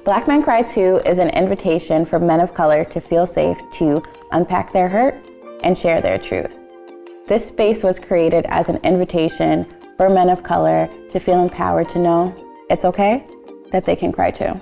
Black Men Cry Too is an invitation for men of color to feel safe to unpack their hurt and share their truth. This space was created as an invitation for men of color to feel empowered to know it's okay that they can cry too.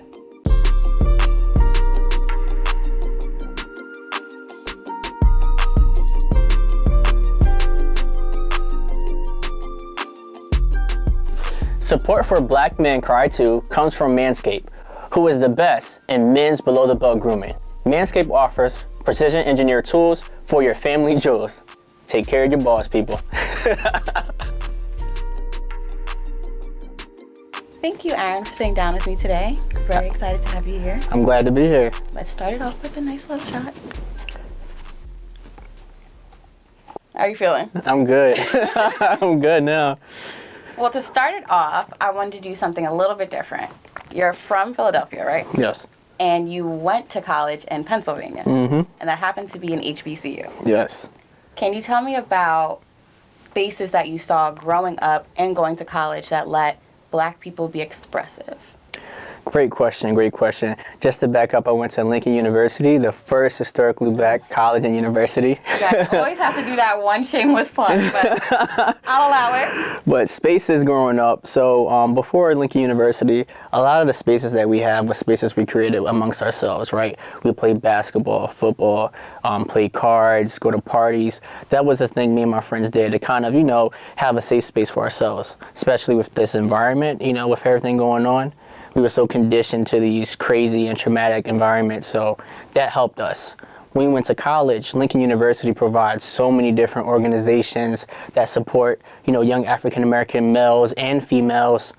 Support for Black Men Cry Too comes from Manscaped, who is the best in men's below-the-belt grooming. Manscaped offers precision engineered tools for your family jewels. Take care of your balls, people. Thank you, Aaron, for sitting down with me today. Very excited to have you here. I'm glad to be here. Let's start it off with a nice little shot. How are you feeling? I'm good. I'm good now. Well, to start it off, I wanted to do something a little bit different. You're from Philadelphia, right? Yes. And you went to college in Pennsylvania. Mm-hmm. And that happens to be an HBCU. Yes. Can you tell me about spaces that you saw growing up and going to college that let Black people be expressive? Great question, great question. Just to back up, I went to Lincoln University, the first historically Black college and university. You guys always have to do that one shameless plug, but I'll allow it. But spaces growing up, so before Lincoln University, a lot of the spaces that we have were spaces we created amongst ourselves, right? We played basketball, football, play cards, go to parties. That was the thing me and my friends did to kind of, have a safe space for ourselves, especially with this environment, with everything going on. We were so conditioned to these crazy and traumatic environments, so that helped us. When we went to college, Lincoln University provides so many different organizations that support, young African-American males and females,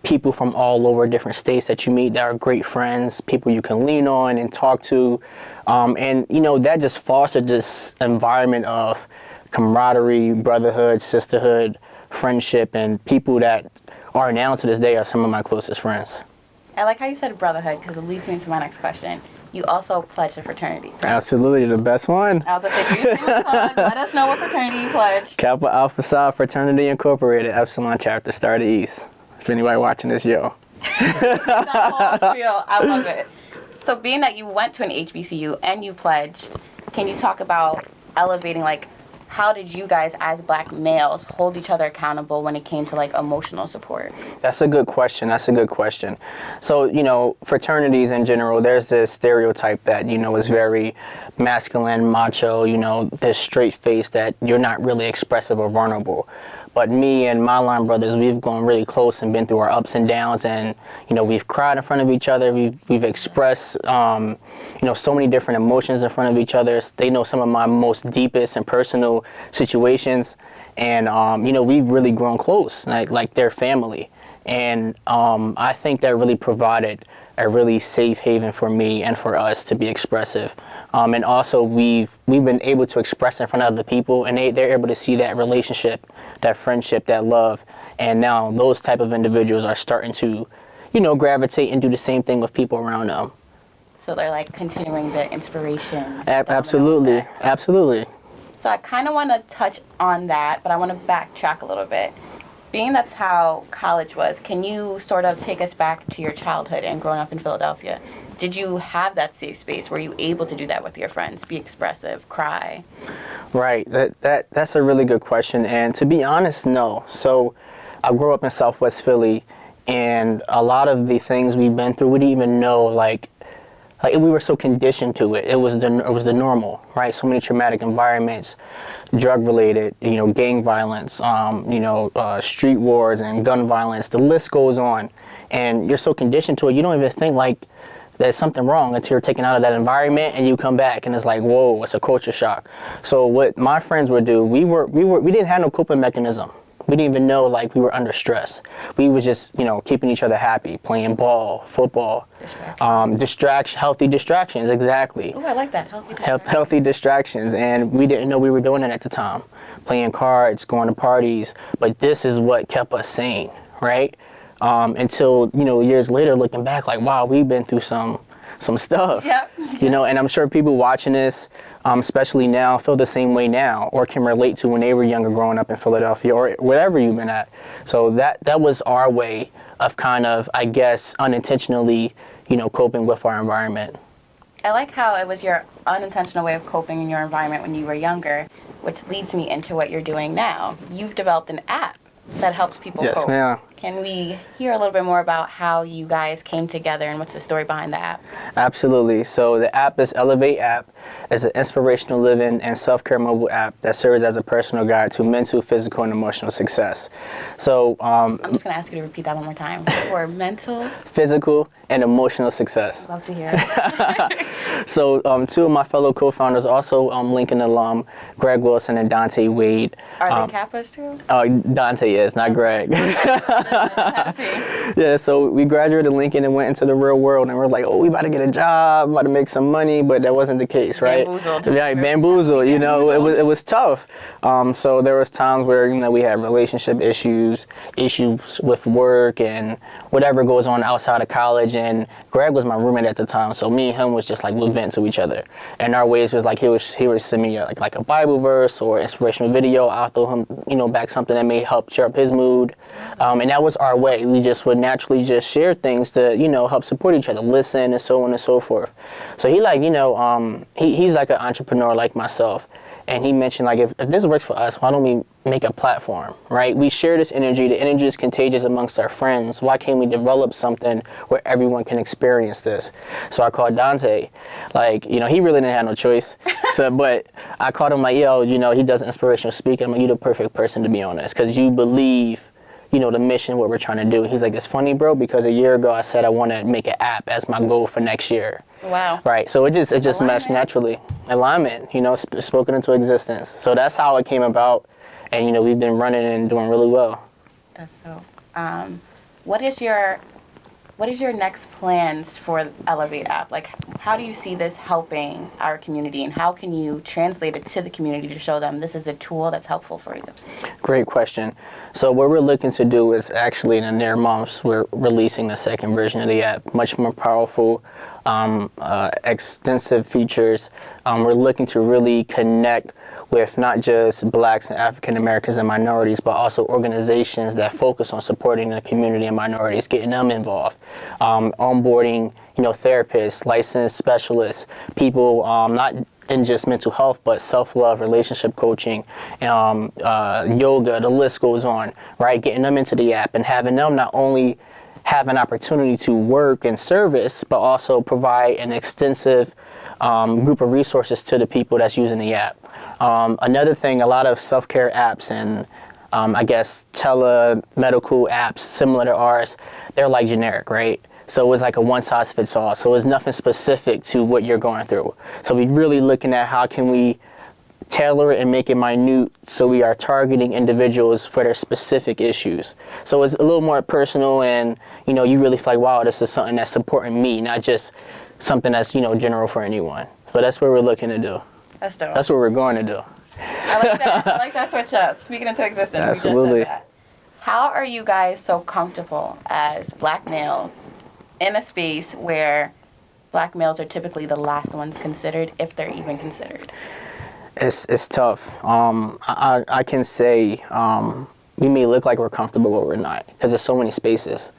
people from all over different states that you meet that are great friends, people you can lean on and talk to. And that just fostered this environment of camaraderie, brotherhood, sisterhood, friendship, and people that are now to this day are some of my closest friends. I like how you said brotherhood because it leads me into my next question. You also pledged a fraternity, correct? Absolutely, the best one. I was going to say, let us know what fraternity you pledged. Kappa Alpha Psi Fraternity Incorporated, Epsilon Chapter, Star to East. If anybody watching this, yo. That whole spiel, I love it. So being that you went to an HBCU and you pledged, can you talk about elevating, how did you guys as Black males hold each other accountable when it came to emotional support? That's a good question. So, fraternities in general, there's this stereotype that, is very masculine, macho, this straight face that you're not really expressive or vulnerable. But me and my line brothers, we've grown really close and been through our ups and downs, and we've cried in front of each other. We've expressed so many different emotions in front of each other. They know some of my most deepest and personal situations, and we've really grown close, like their family. And I think that really provided a really safe haven for me and for us to be expressive. And also we've been able to express in front of other people, and they're able to see that relationship, that friendship, that love. And now those type of individuals are starting to, gravitate and do the same thing with people around them. So they're continuing the inspiration. Absolutely, absolutely. So I kind of want to touch on that, but I want to backtrack a little bit. Being that's how college was, can you sort of take us back to your childhood and growing up in Philadelphia? Did you have that safe space? Were you able to do that with your friends, be expressive, cry? Right, that's a really good question. And to be honest, no. So I grew up in Southwest Philly, and a lot of the things we've been through, we didn't even know, we were so conditioned to it. It was the normal, right? So many traumatic environments, drug-related, gang violence, street wars and gun violence. The list goes on, and you're so conditioned to it, you don't even think there's something wrong until you're taken out of that environment and you come back and it's whoa, it's a culture shock. So what my friends would do, we didn't have no coping mechanism. We didn't even know we were under stress. We was just, keeping each other happy, playing ball, football, healthy distractions, exactly. Oh, I like that, healthy distractions. And we didn't know we were doing it at the time. Playing cards, going to parties, but this is what kept us sane, right? Until, years later, looking back, wow, we've been through some stuff. Yep. And I'm sure people watching this, especially now, feel the same way now, or can relate to when they were younger growing up in Philadelphia or wherever you've been at. So that was our way of kind of, I guess, unintentionally, coping with our environment. I like how it was your unintentional way of coping in your environment when you were younger, which leads me into what you're doing now. You've developed an app that helps people Yes, cope. ma'am. Can we hear a little bit more about how you guys came together and what's the story behind the app? Absolutely. So the app is Elevate app. It's an inspirational living and self-care mobile app that serves as a personal guide to mental, physical, and emotional success. So I'm just going to ask you to repeat that one more time. For mental, physical, and emotional success. love to hear it. So two of my fellow co-founders, also Lincoln alum, Greg Wilson and Dante Wade. Are they Kappas too? Dante is, not Greg. Let's see. Yeah, so we graduated Lincoln and went into the real world, and we're like, oh, we about to get a job, about to make some money, but that wasn't the case, right? Bamboozled. Yeah, bamboozled. It was tough. So there was times where we had relationship issues with work, and whatever goes on outside of college. And Greg was my roommate at the time, so me and him was just like we'd vent to each other. And our ways was like he would send me like a Bible verse or inspirational video. I'll throw him back something that may help cheer up his mood. And that was our way. We just would naturally just share things to, help support each other, listen, and so on and so forth. So he he's like an entrepreneur like myself. And he mentioned, like, if this works for us, why don't we make a platform, right? We share this energy. The energy is contagious amongst our friends. Why can't we develop something where everyone can experience this? So I called Dante. He really didn't have no choice. But I called him he does inspirational speaking. I'm like, you're the perfect person to be on this because you believe the mission, what we're trying to do. He's like, it's funny, bro, because a year ago I said I want to make an app as my goal for next year. Wow. Right. So it just meshed naturally. Alignment, spoken into existence. So that's how it came about. And, we've been running and doing really well. That's so. What is your next plans for Elevate app? Like, how do you see this helping our community, and how can you translate it to the community to show them this is a tool that's helpful for you? Great question. So what we're looking to do is actually in the near months, we're releasing the second version of the app, much more powerful, extensive features. We're looking to really connect with not just Blacks and African Americans and minorities, but also organizations that focus on supporting the community and minorities, getting them involved, onboarding, therapists, licensed specialists, people not in just mental health, but self-love, relationship coaching, yoga, the list goes on, right? Getting them into the app and having them not only have an opportunity to work and service, but also provide an extensive group of resources to the people that's using the app. Another thing, a lot of self-care apps and telemedical apps similar to ours, they're like generic, right? So it's like a one-size-fits-all. So it's nothing specific to what you're going through. So we're really looking at how can we tailor it and make it minute so we are targeting individuals for their specific issues. So it's a little more personal and, you really feel like, wow, this is something that's supporting me, not just something that's, general for anyone. So that's what we're looking to do. That's dope. That's what we're going to do. I like that. I like that switch up. Speaking into existence. Absolutely. We just said that. How are you guys so comfortable as Black males in a space where Black males are typically the last ones considered, if they're even considered? It's tough. I can say we may look like we're comfortable, but we're not, because there's so many spaces.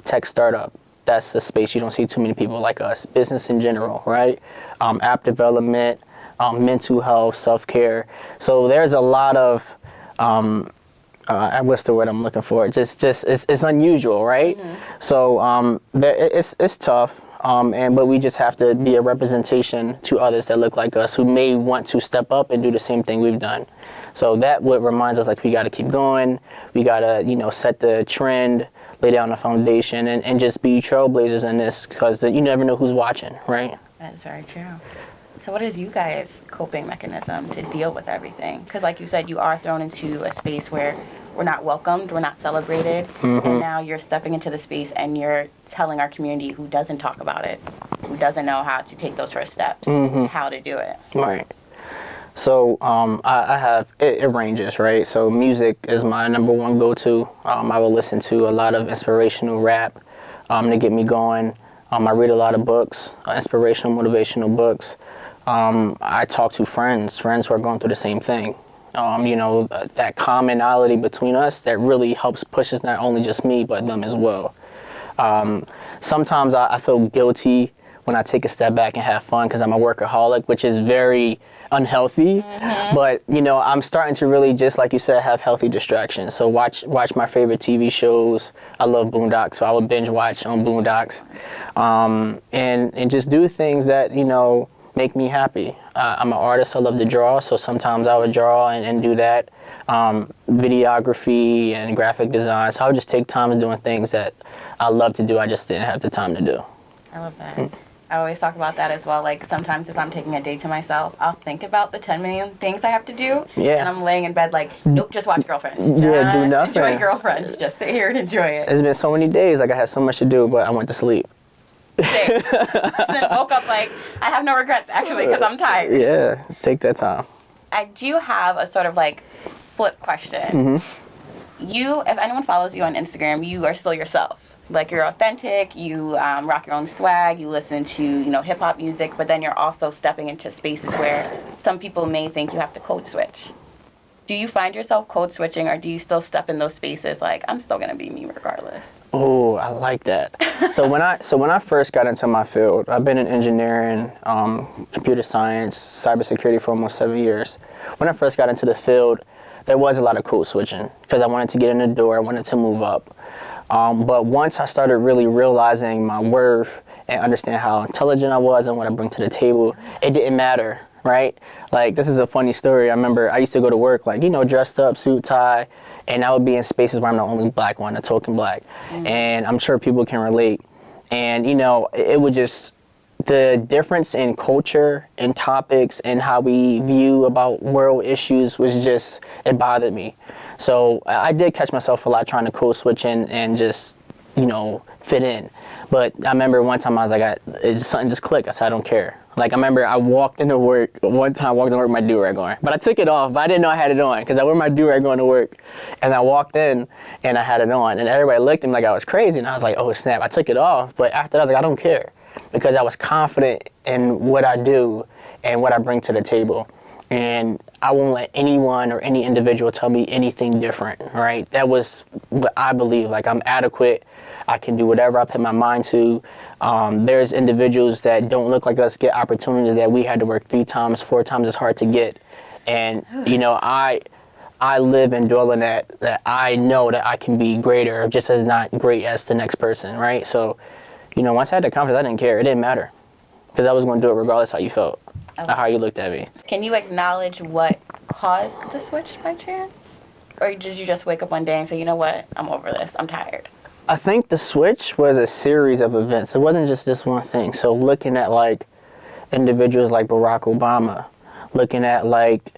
Tech startup, that's the space you don't see too many people like us. Business in general, right? App development, mental health, self-care. So there's a lot of, what's the word I'm looking for? Just it's unusual, right? Mm-hmm. So it's tough. But we just have to be a representation to others that look like us who may want to step up and do the same thing we've done. So that what reminds us, like, we got to keep going. We got to, set the trend, lay down the foundation, and just be trailblazers in this, because you never know who's watching, right? That's very true. So what is you guys' coping mechanism to deal with everything? Because like you said, you are thrown into a space where we're not welcomed, we're not celebrated, mm-hmm. and now you're stepping into the space and you're telling our community who doesn't talk about it, who doesn't know how to take those first steps, mm-hmm. how to do it. Right. So I have, it ranges, right? So music is my number one go-to. I will listen to a lot of inspirational rap to get me going. I read a lot of books, inspirational, motivational books. I talk to friends who are going through the same thing. That commonality between us that really helps pushes not only just me, but them as well. Sometimes I feel guilty when I take a step back and have fun because I'm a workaholic, which is very unhealthy. But I'm starting to really, just like you said, have healthy distractions. So watch my favorite TV shows. I love Boondocks, so I would binge watch on Boondocks, and just do things that make me happy. I'm an artist. I love to draw, so sometimes I would draw and do that. Videography and graphic design. So I would just take time doing things that I love to do. I just didn't have the time to do. I love that. I always talk about that as well. Like sometimes if I'm taking a day to myself, I'll think about the 10 million things I have to do. Yeah. And I'm laying in bed like, nope, just watch Girlfriends. Yeah, do nothing. Enjoy Girlfriends. Just sit here and enjoy it. It's been so many days, like I had so much to do, but I went to sleep. Same. And then woke up like, I have no regrets actually because I'm tired. Yeah, take that time. I do have a sort of like flip question. You, if anyone follows you on Instagram, you are still yourself. Like you're authentic, you rock your own swag, you listen to, hip hop music, but then you're also stepping into spaces where some people may think you have to code switch. Do you find yourself code switching, or do you still step in those spaces like, I'm still gonna be me regardless? Oh, I like that. So when I first got into my field, I've been in engineering, computer science, cybersecurity for almost 7 years. When I first got into the field, there was a lot of code switching because I wanted to get in the door, I wanted to move up. But once I started really realizing my worth and understand how intelligent I was and what I bring to the table, it didn't matter, right? Like, this is a funny story. I remember I used to go to work, like, dressed up, suit, tie, and I would be in spaces where I'm the only black one, a token black. And I'm sure people can relate. And, it would just, the difference in culture and topics and how we view about world issues was just, it bothered me. So I did catch myself a lot trying to code switch and just, fit in. But I remember one time I was like, something just clicked. I said, I don't care. Like, I remember I walked into work with my do-rag on. But I took it off, but I didn't know I had it on because I wore my do-rag going to work. And I walked in and I had it on. And everybody looked at me like I was crazy. And I was like, oh, snap. I took it off. But after that, I was like, I don't care. Because I was confident in what I do and what I bring to the table. And I won't let anyone or any individual tell me anything different, right? That was what I believe. Like, I'm adequate. I can do whatever I put my mind to. There's individuals that don't look like us get opportunities that we had to work 3 times, 4 times as hard to get. And, I live and dwell in that I know that I can be greater, just as not great as the next person, right? So, once I had the confidence, I didn't care. It didn't matter because I was going to do it regardless how you felt, or how you looked at me. Can you acknowledge what caused the switch by chance? Or did you just wake up one day and say, you know what, I'm over this, I'm tired? I think the switch was a series of events. It wasn't just this one thing. So looking at like individuals like Barack Obama, looking at like,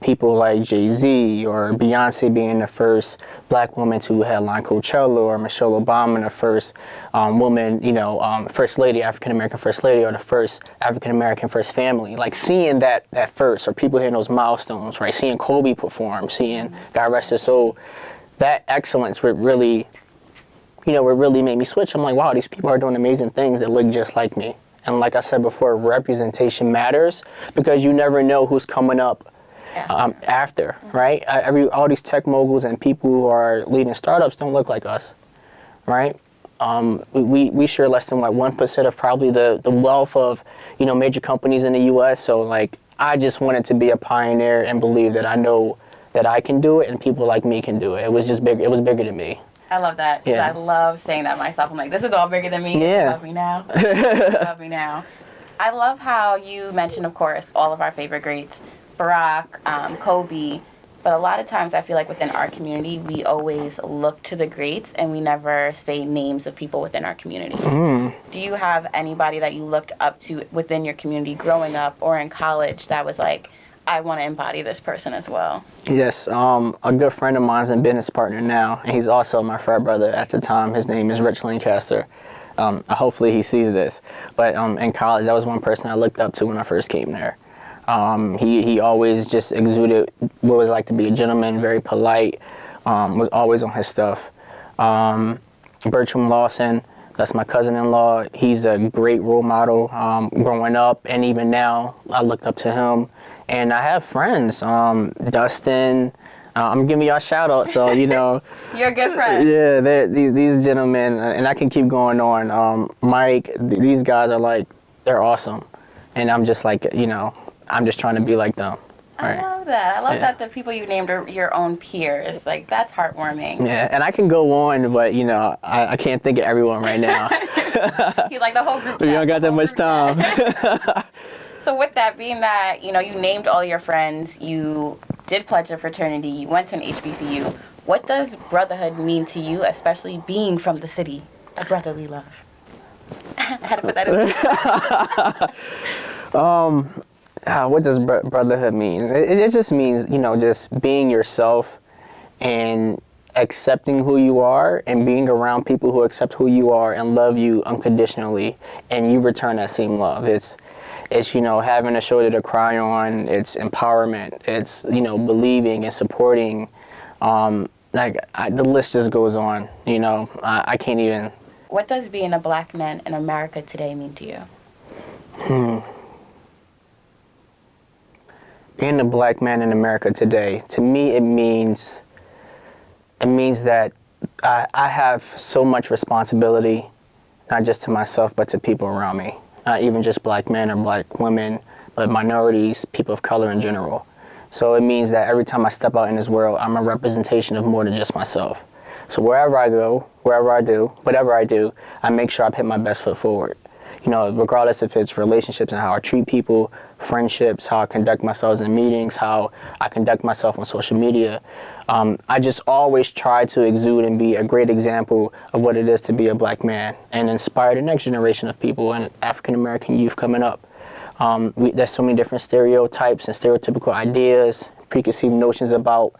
people like Jay-Z or Beyonce being the first black woman to headline Coachella, or Michelle Obama, the first woman, first lady, African-American first lady, or the first African-American first family. Like seeing that first, or people hitting those milestones, right? Seeing Kobe perform, seeing God rest his soul, that excellence would really, really made me switch. I'm like, wow, these people are doing amazing things that look just like me. And like I said before, representation matters because you never know who's coming up after, right? All these tech moguls and people who are leading startups don't look like us, right? We share less than 1% of probably the wealth of, major companies in the U.S. So like, I just wanted to be a pioneer and believe that I know that I can do it and people like me can do it. It was just big. It was bigger than me. I love that. Yeah. I love saying that myself. I'm like, this is all bigger than me. Yeah. Love me now. Love me now. I love how you mentioned, of course, all of our favorite greats, Barack, Kobe. But a lot of times I feel like within our community, we always look to the greats and we never say names of people within our community. Do you have anybody that you looked up to within your community growing up or in college that was like, I want to embody this person as well? Yes, a good friend of mine is a business partner now, and he's also my frat brother at the time. His name is Rich Lancaster. Hopefully he sees this. But in college, that was one person I looked up to when I first came there. He always just exuded what it was like to be a gentleman, very polite, was always on his stuff. Bertram Lawson, that's my cousin-in-law. He's a great role model growing up, and even now I looked up to him. And I have friends, Dustin, I'm giving y'all a shout out. So, you know. You're a good friend. Yeah, these gentlemen, and I can keep going on. Mike, these guys are like, they're awesome. And I'm just like, you know, I'm just trying to be like them. I love that. I love that the people you named are your own peers. Like, that's heartwarming. Yeah, and I can go on, but, you know, I can't think of everyone right now. He's like the whole group chat. We don't got that much time. So with that, being that, you know, you named all your friends, you did pledge a fraternity, you went to an HBCU, what does brotherhood mean to you, especially being from the city, a brotherly love? I had to put that in. What does brotherhood mean? It just means, you know, just being yourself and accepting who you are and being around people who accept who you are and love you unconditionally, and you return that same love. It's you know, having a shoulder to cry on. It's empowerment. It's, you know, believing and supporting. The list just goes on. You know, I can't even. What does being a black man in America today mean to you? Being a black man in America today, to me, it means that I have so much responsibility, not just to myself, but to people around me. Not even just black men or black women, but minorities, people of color in general. So it means that every time I step out in this world, I'm a representation of more than just myself. So wherever I go, whatever I do, I make sure I put my best foot forward. You know, regardless if it's relationships and how I treat people, friendships, how I conduct myself in meetings, how I conduct myself on social media. I just always try to exude and be a great example of what it is to be a black man and inspire the next generation of people and African-American youth coming up. There's so many different stereotypes and stereotypical ideas, preconceived notions about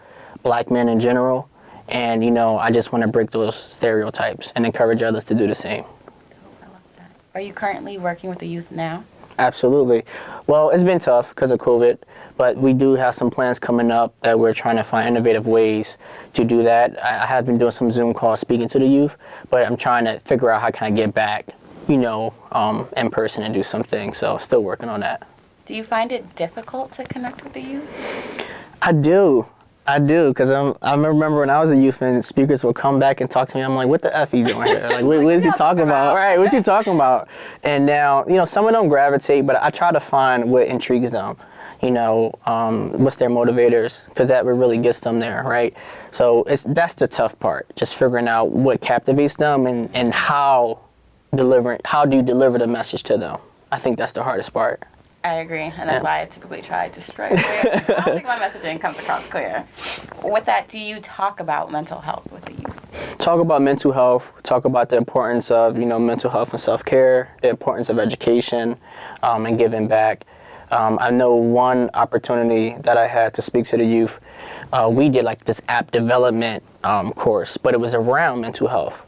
black men in general. And, you know, I just want to break those stereotypes and encourage others to do the same. Are you currently working with the youth now? Absolutely. Well, it's been tough because of COVID, but we do have some plans coming up that we're trying to find innovative ways to do that. I have been doing some Zoom calls speaking to the youth, but I'm trying to figure out how can I get back, you know, in person and do something. So still working on that. Do you find it difficult to connect with the youth? I do, because I remember when I was a youth and speakers would come back and talk to me. I'm like, what the F are you doing here? Like, what is he talking about? Right, what you talking about? And now, you know, some of them gravitate, but I try to find what intrigues them. You know, what's their motivators, because that really gets them there, right? So that's the tough part, just figuring out what captivates them and how do you deliver the message to them. I think that's the hardest part. I agree, and that's why I typically try to strike it. I don't think my messaging comes across clear. With that, do you talk about mental health with the youth? Talk about mental health, talk about the importance of, you know, mental health and self-care, the importance of education, and giving back. I know one opportunity that I had to speak to the youth, we did like this app development course, but it was around mental health.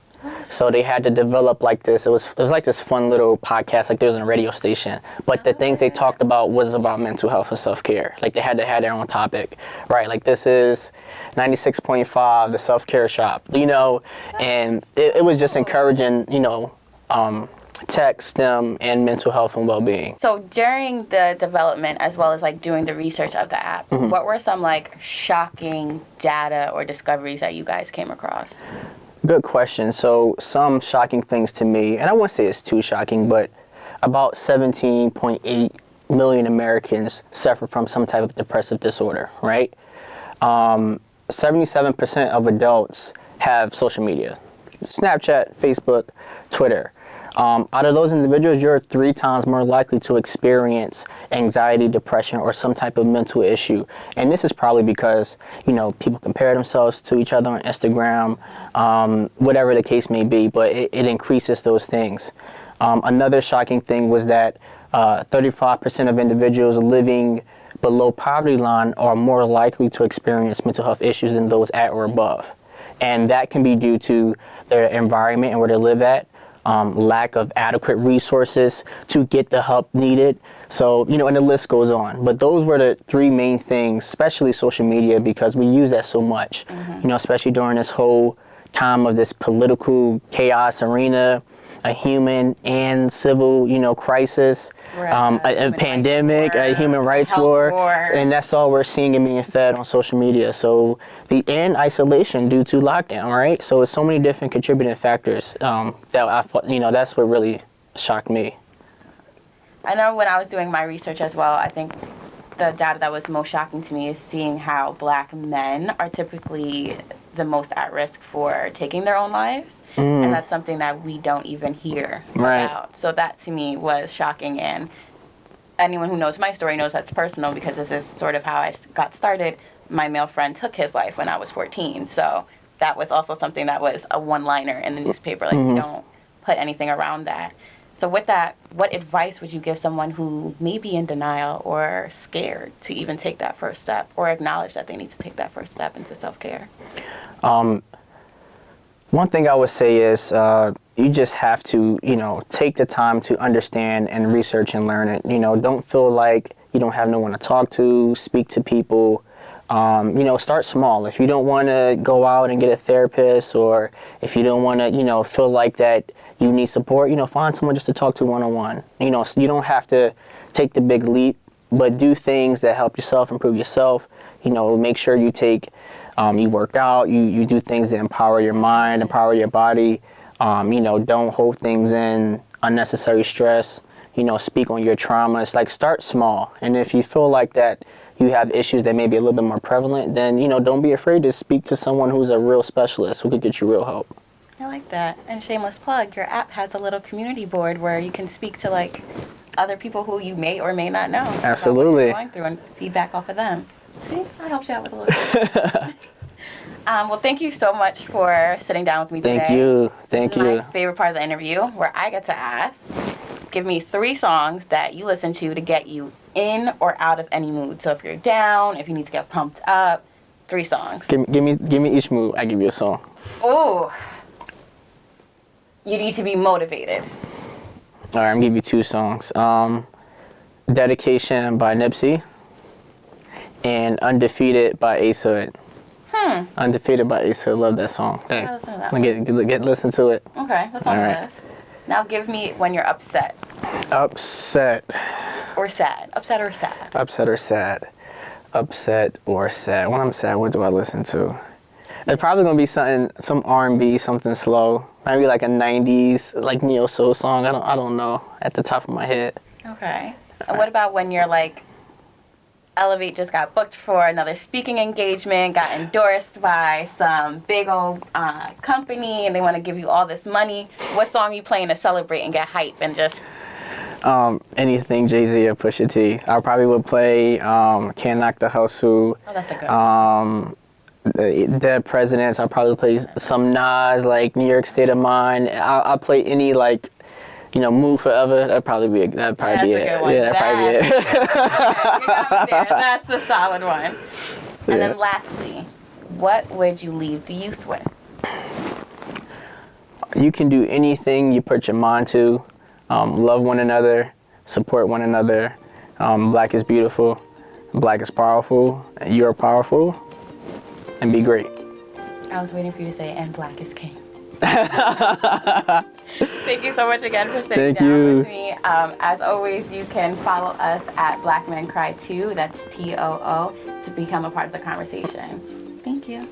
So they had to develop like this. It was like this fun little podcast, like there was a radio station. But the things they talked about was about mental health and self-care. Like they had to have their own topic, right? Like this is 96.5, the self-care shop, you know. And it was just encouraging, you know, tech, STEM, and mental health and well-being. So during the development, as well as like doing the research of the app, what were some like shocking data or discoveries that you guys came across? Good question. So some shocking things to me, and I won't say it's too shocking, but about 17.8 million Americans suffer from some type of depressive disorder, right? 77% of adults have social media, Snapchat, Facebook, Twitter. Out of those individuals, you're 3 times more likely to experience anxiety, depression, or some type of mental issue. And this is probably because, you know, people compare themselves to each other on Instagram, whatever the case may be, but it increases those things. Another shocking thing was that 35% of individuals living below poverty line are more likely to experience mental health issues than those at or above. And that can be due to their environment and where they live at. Lack of adequate resources to get the help needed. So, you know, and the list goes on. But those were the 3 main things, especially social media, because we use that so much, you know, especially during this whole time of this political chaos arena. a human and civil, crisis, a pandemic, a human rights war, and that's all we're seeing and being fed on social media. So and isolation due to lockdown, right? So it's so many different contributing factors that I thought, that's what really shocked me. I know when I was doing my research as well, I think the data that was most shocking to me is seeing how Black men are typically the most at risk for taking their own lives. And that's something that we don't even hear about. So that to me was shocking. And anyone who knows my story knows that's personal, because this is sort of how I got started. My male friend took his life when I was 14. So that was also something that was a one-liner in the newspaper. Like, we don't put anything around that. So with that, what advice would you give someone who may be in denial or scared to even take that first step, or acknowledge that they need to take that first step into self-care? One thing I would say is you just have to, take the time to understand and research and learn it. Don't feel like you don't have no one to talk to, speak to people. Start small. If you don't want to go out and get a therapist, or if you don't want to, feel like that you need support, find someone just to talk to one-on-one. So you don't have to take the big leap, but do things that help yourself, improve yourself. Make sure you you work out, you do things that empower your mind, empower your body. Don't hold things in, unnecessary stress. Speak on your traumas. Like, start small. And if you feel like that you have issues that may be a little bit more prevalent, then, don't be afraid to speak to someone who's a real specialist who could get you real help. I like that. And shameless plug, your app has a little community board where you can speak to, like, other people who you may or may not know. Absolutely. About what you're going through, and feedback off of them. See, I helped you out with a little bit. Well, thank you so much for sitting down with me today. Thank you. Thank you. My favorite part of the interview, where I get to ask, give me 3 songs that you listen to get you in or out of any mood. So if you're down, if you need to get pumped up, 3 songs. Give me each mood. I give you a song. Oh, you need to be motivated. All right, I'm gonna give you 2 songs. Dedication by Nipsey and Undefeated by Ace Hood. Undefeated by Ace Hood. Love that song. Hey, listen to it. Okay, that's on the list. Now give me when you're upset. Upset. Or sad. Upset or sad. Upset or sad. Upset or sad. When I'm sad, what do I listen to? It's probably gonna be some R&B, something slow. Maybe like a 90s, like neo soul song. I don't know at the top of my head. Okay. And what about when you're like, Elevate just got booked for another speaking engagement, got endorsed by some big old company, and they want to give you all this money? What song are you playing to celebrate and get hype and just... Anything Jay-Z or Pusha T. I probably would play Can't Knock the Hustle. Oh, that's a good one. Dead Presidents. I'll probably play some Nas, like New York State of Mind. I'll play any, like, Move Forever. That'd probably be it. That's a good one. Yeah, that'd probably be it. Okay, you got me there. That's a solid one. And then lastly, what would you leave the youth with? You can do anything you put your mind to. Love one another, support one another. Black is beautiful, Black is powerful, and you're powerful, and be great. I was waiting for you to say, and Black is king. Thank you so much again for sitting down with me. As always, you can follow us at BlackMenCryToo, that's TOO, to become a part of the conversation. Thank you.